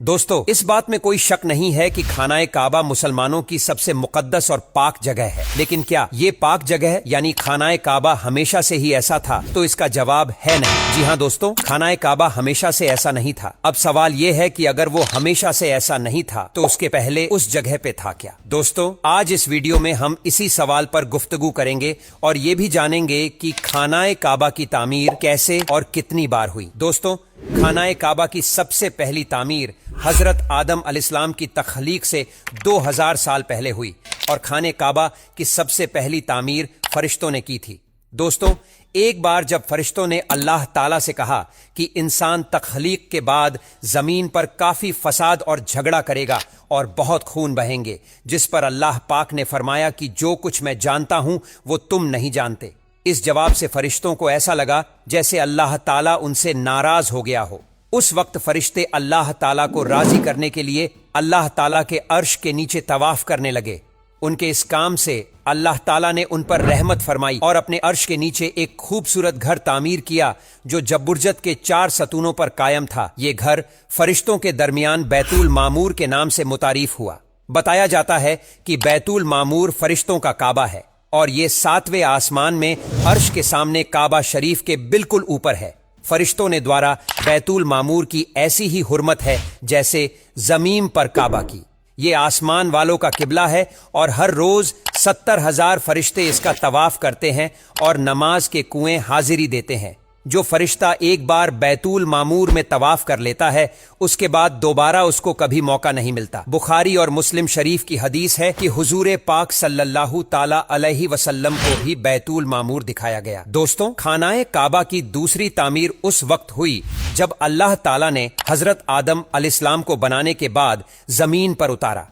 दोस्तों, इस बात में कोई शक नहीं है कि खानाए काबा मुसलमानों की सबसे मुकद्दस और पाक जगह है। लेकिन क्या ये पाक जगह यानी खानाए काबा हमेशा से ही ऐसा था? तो इसका जवाब है नहीं। जी हाँ दोस्तों, खानाए काबा हमेशा से ऐसा नहीं था। अब सवाल ये है कि अगर वो हमेशा से ऐसा नहीं था तो उसके पहले उस जगह पे था क्या? दोस्तों, आज इस वीडियो में हम इसी सवाल पर गुफ्तगू करेंगे और ये भी जानेंगे कि खानाए काबा की तामीर कैसे और कितनी बार हुई। दोस्तों, खानाए काबा की सबसे पहली तामीर हजरत आदम अलैहिस्सलाम की तख्लीक से 2000 साल पहले हुई और खाने काबा की सबसे पहली तामीर फरिश्तों ने की थी। दोस्तों, एक बार जब फरिश्तों ने अल्लाह ताला से कहा कि इंसान तख्लीक के बाद जमीन पर काफी फसाद और झगड़ा करेगा और बहुत खून बहेंगे, जिस पर अल्लाह पाक ने फरमाया कि जो कुछ मैं जानता हूं वो तुम नहीं जानते। इस जवाब से फरिश्तों को ऐसा लगा जैसे अल्लाह ताला उनसे नाराज हो गया हो। उस वक्त फरिश्ते अल्लाह ताला को राजी करने के लिए अल्लाह ताला के अर्श के नीचे तवाफ करने लगे। उनके इस काम से अल्लाह ताला ने उन पर रहमत फरमाई और अपने अर्श के नीचे एक खूबसूरत घर तामीर किया जो जबुर्जत के 4 सतूनों पर कायम था। ये घर फरिश्तों के दरमियान बैतुल मामूर के नाम से मुतारिफ हुआ। बताया जाता है कि बैतुल मामूर फरिश्तों का काबा है और ये 7वें आसमान में अर्श के सामने काबा शरीफ के बिल्कुल ऊपर है। फरिश्तों ने द्वारा बैतुल मामूर की ऐसी ही हुर्मत है जैसे जमीन पर काबा की। ये आसमान वालों का किबला है और हर रोज 70,000 फरिश्ते इसका तवाफ करते हैं और नमाज के कुएं हाजिरी देते हैं। जो फरिश्ता एक बार बैतुल मामूर में तवाफ कर लेता है उसके बाद दोबारा उसको कभी मौका नहीं मिलता। बुखारी और मुस्लिम शरीफ की हदीस है कि हुजूर पाक सल्लल्लाहु ताला अलैहि वसल्लम को भी बैतुल मामूर दिखाया गया। दोस्तों, खानाए काबा की दूसरी तामीर उस वक्त हुई जब अल्लाह ताला ने हजरत आदम अलैहिस्सलाम को बनाने के बाद जमीन पर उतारा।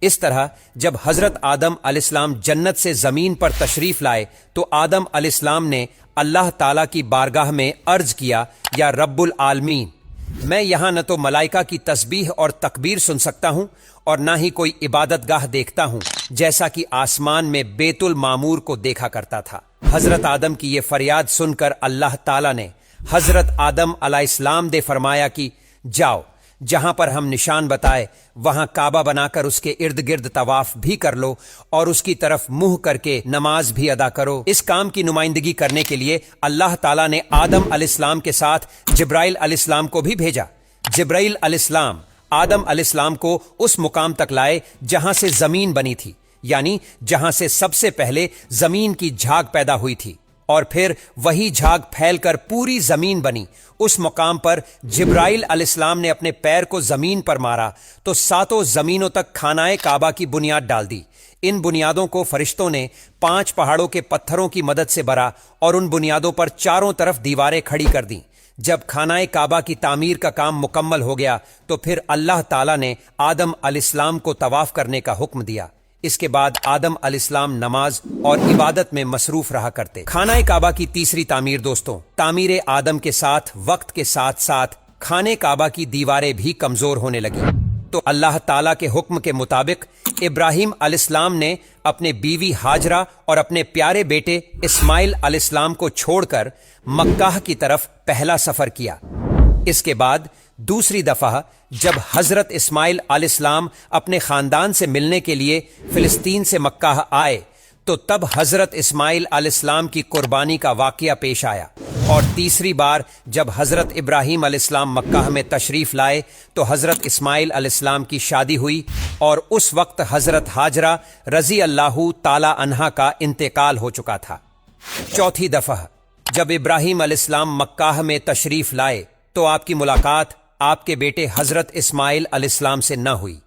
इस तरह जब हजरत आदम अलैहिस्सलाम जन्नत से जमीन पर तशरीफ लाए तो आदम अलैहिस्सलाम ने अल्लाह ताला की बारगाह में अर्ज किया, या रब्बुल आलमीन, मैं यहाँ न तो मलाइका की तस्बीह और तकबीर सुन सकता हूँ और ना ही कोई इबादत गाह देखता हूँ जैसा कि आसमान में बेतुल मामूर को देखा करता था। हजरत आदम की ये फरियाद सुनकर अल्लाह ताला ने हजरत आदम अलैहिस्सलाम दे फरमाया कि जाओ, जहां पर हम निशान बताए वहां काबा बनाकर उसके इर्द गिर्द तवाफ भी कर लो और उसकी तरफ मुंह करके नमाज भी अदा करो। इस काम की नुमाइंदगी करने के लिए अल्लाह ताला ने आदम अलैहिस्सलाम के साथ जिब्राइल अलैहिस्सलाम को भी भेजा। जिब्राइल अलैहिस्सलाम आदम अलैहिस्सलाम को उस मुकाम तक लाए जहां से जमीन बनी थी, यानी जहां से सबसे पहले जमीन की झाग पैदा हुई थी और फिर वही झाग फैलकर पूरी जमीन बनी। उस मुकाम पर जिब्राइल अलैहिस्सलाम ने अपने पैर को जमीन पर मारा तो 7 जमीनों तक खानाए काबा की बुनियाद डाल दी। इन बुनियादों को फरिश्तों ने 5 पहाड़ों के पत्थरों की मदद से भरा और उन बुनियादों पर चारों तरफ दीवारें खड़ी कर दी। जब खानाए काबा की तामीर का काम मुकम्मल हो गया तो फिर अल्लाह ताला ने आदम अलैहिस्सलाम को तवाफ करने का हुक्म दिया। इसके बाद आदम अलैहिस्सलाम नमाज और इबादत में मसरूफ रहा करते। खानाए काबा की तीसरी तामीर दोस्तों, तामीर आदम के साथ वक्त के साथ साथ खाने काबा की दीवारें भी कमजोर होने लगी तो अल्लाह ताला के हुक्म के मुताबिक इब्राहिम अलैहिस्सलाम ने अपने बीवी हाजरा और अपने प्यारे बेटे इस्माइल अलैहिस्सलाम को छोड़कर मक्का की तरफ पहला सफर किया। इसके बाद दूसरी दफा जब हजरत इस्माइल अलैहिस्सलाम अपने खानदान से मिलने के लिए फिलिस्तीन से मक्का आए तो तब हजरत इस्माइल अलैहिस्सलाम की कुर्बानी का वाकया पेश आया। और तीसरी बार जब हजरत इब्राहिम अलैहिस्सलाम मक्का में तशरीफ लाए तो हजरत इस्माइल अलैहिस्सलाम की शादी हुई और उस वक्त हजरत हाजरा रजी अल्लाहु ताला अन्हा का इंतकाल हो चुका था। चौथी दफा जब इब्राहिम अलैहिस्सलाम मक्का में तशरीफ लाए तो आपकी मुलाकात आपके बेटे हजरत इस्माइल अलैहिस्सलाम से न हुई।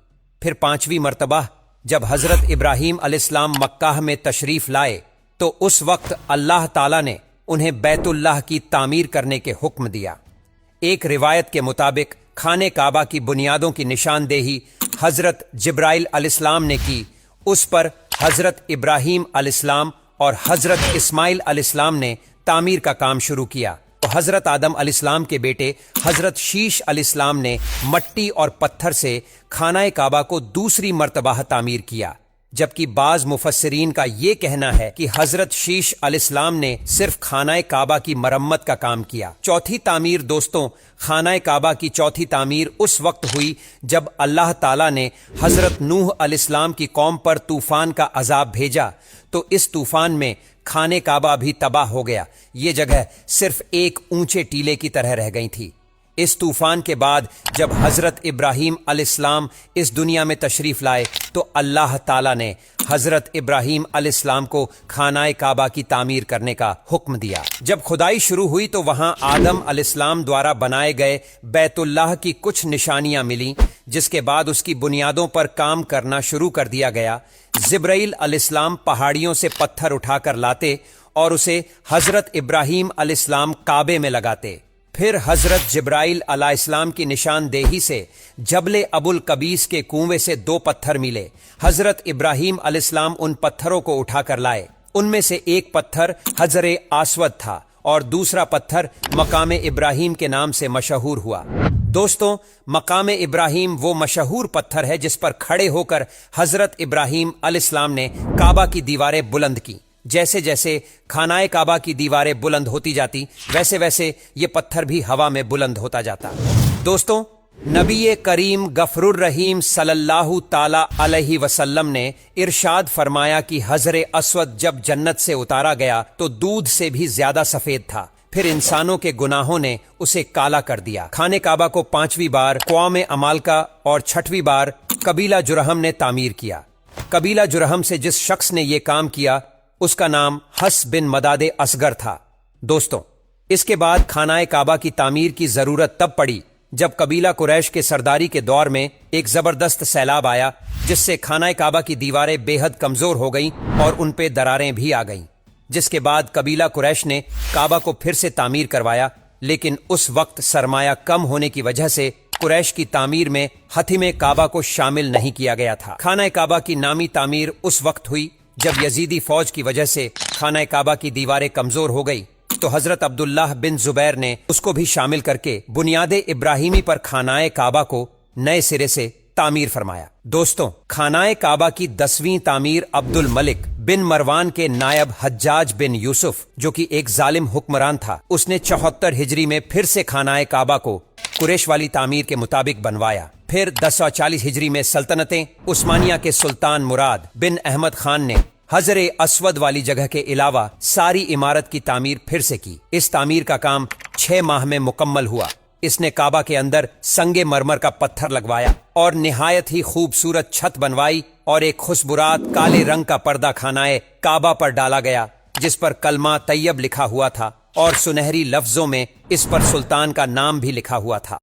फिर 5वीं मर्तबा जब हजरत इब्राहिम अलैहिस्सलाम मक्का में तशरीफ लाए तो उस वक्त अल्लाह ताला ने उन्हें बैतुल्लाह की तामीर करने के हुक्म दिया। एक रिवायत के मुताबिक खाने काबा की बुनियादों की निशानदेही हजरत जिब्राइल अलैहिस्सलाम ने की। उस पर हजरत इब्राहिम अलैहिस्सलाम और हजरत इस्माइल अलैहिस्सलाम ने तामीर का काम शुरू किया तो हजरत आदम अलैहिस्सलाम के बेटे हजरत शीश अलैहिस्सलाम ने मट्टी और पत्थर से खानाए काबा को दूसरी मर्तबा तामीर किया। جبکہ بعض مفسرین کا یہ کہنا ہے کہ حضرت شیش علیہ السلام نے صرف خانہ کعبہ کی مرمت کا کام کیا۔ چوتھی تعمیر دوستوں، خانہ کعبہ کی چوتھی تعمیر اس وقت ہوئی جب اللہ تعالیٰ نے حضرت نوح علیہ السلام کی قوم پر طوفان کا عذاب بھیجا، تو اس طوفان میں خانہ کعبہ بھی تباہ ہو گیا۔ یہ جگہ صرف ایک اونچے ٹیلے کی طرح رہ گئی تھی۔ اس طوفان کے بعد جب حضرت ابراہیم علیہ السلام اس دنیا میں تشریف لائے تو اللہ تعالیٰ نے حضرت ابراہیم علیہ السلام کو خانہ کعبہ کی تعمیر کرنے کا حکم دیا۔ جب کھدائی شروع ہوئی تو وہاں آدم علیہ السلام دوارا بنائے گئے بیت اللہ کی کچھ نشانیاں ملیں، جس کے بعد اس کی بنیادوں پر کام کرنا شروع کر دیا گیا۔ جبرائیل علیہ السلام پہاڑیوں سے پتھر اٹھا کر لاتے اور اسے حضرت ابراہیم علیہ السلام کعبے میں لگاتے۔ پھر حضرت جبرائیل علیہ السلام کی نشاندہی سے جبل ابو القبیس کے کنویں سے 2 پتھر ملے۔ حضرت ابراہیم علیہ السلام ان پتھروں کو اٹھا کر لائے۔ ان میں سے ایک پتھر حجر اسود تھا اور دوسرا پتھر مقام ابراہیم کے نام سے مشہور ہوا۔ دوستوں، مقام ابراہیم وہ مشہور پتھر ہے جس پر کھڑے ہو کر حضرت ابراہیم علیہ السلام نے کعبہ کی دیواریں بلند کی۔ جیسے جیسے خانہ کعبہ کی دیواریں بلند ہوتی جاتی، ویسے ویسے یہ پتھر بھی ہوا میں بلند ہوتا جاتا۔ دوستوں، نبی کریم غفور الرحیم صلی اللہ تعالی علیہ وسلم نے ارشاد فرمایا کہ حجر اسود جب جنت سے اتارا گیا تو دودھ سے بھی زیادہ سفید تھا، پھر انسانوں کے گناہوں نے اسے کالا کر دیا۔ خانہ کعبہ کو 5ویں بار قوم عمالقہ اور 6ویں بار قبیلہ جرہم نے تعمیر کیا۔ قبیلہ جرہم سے جس شخص نے یہ کام کیا اس کا نام حس بن مداد اصغر تھا۔ دوستوں، اس کے بعد خانہ کعبہ کی تعمیر کی ضرورت تب پڑی جب قبیلہ قریش کے سرداری کے دور میں ایک زبردست سیلاب آیا، جس سے خانہ کعبہ کی دیواریں بے حد کمزور ہو گئیں اور ان پہ دراریں بھی آ گئیں، جس کے بعد قبیلہ قریش نے کعبہ کو پھر سے تعمیر کروایا، لیکن اس وقت سرمایہ کم ہونے کی وجہ سے قریش کی تعمیر میں حتم کعبہ کو شامل نہیں کیا گیا تھا۔ خانہ کعبہ کی نامی تعمیر اس وقت ہوئی جب یزیدی فوج کی وجہ سے خانہ کعبہ کی دیواریں کمزور ہو گئی، تو حضرت عبداللہ بن زبیر نے اس کو بھی شامل کر کے بنیاد ابراہیمی پر خانہ کعبہ کو نئے سرے سے تعمیر فرمایا۔ دوستوں، خانہ کعبہ کی 10ویں تعمیر عبد الملک بن مروان کے نائب حجاج بن یوسف، جو کہ ایک ظالم حکمران تھا، اس نے 74 ہجری میں پھر سے خانہ کعبہ کو قریش والی تعمیر کے مطابق بنوایا۔ پھر 1040 ہجری میں سلطنت عثمانیہ کے سلطان مراد بن احمد خان نے حجر اسود والی جگہ کے علاوہ ساری عمارت کی تعمیر پھر سے کی۔ اس تعمیر کا کام 6 ماہ میں مکمل ہوا۔ اس نے کعبہ کے اندر سنگ مرمر کا پتھر لگوایا اور نہایت ہی خوبصورت چھت بنوائی اور ایک خوشبورات کالے رنگ کا پردہ خانہ کعبہ پر ڈالا گیا، جس پر کلمہ طیب لکھا ہوا تھا اور سنہری لفظوں میں اس پر سلطان کا نام بھی لکھا ہوا تھا۔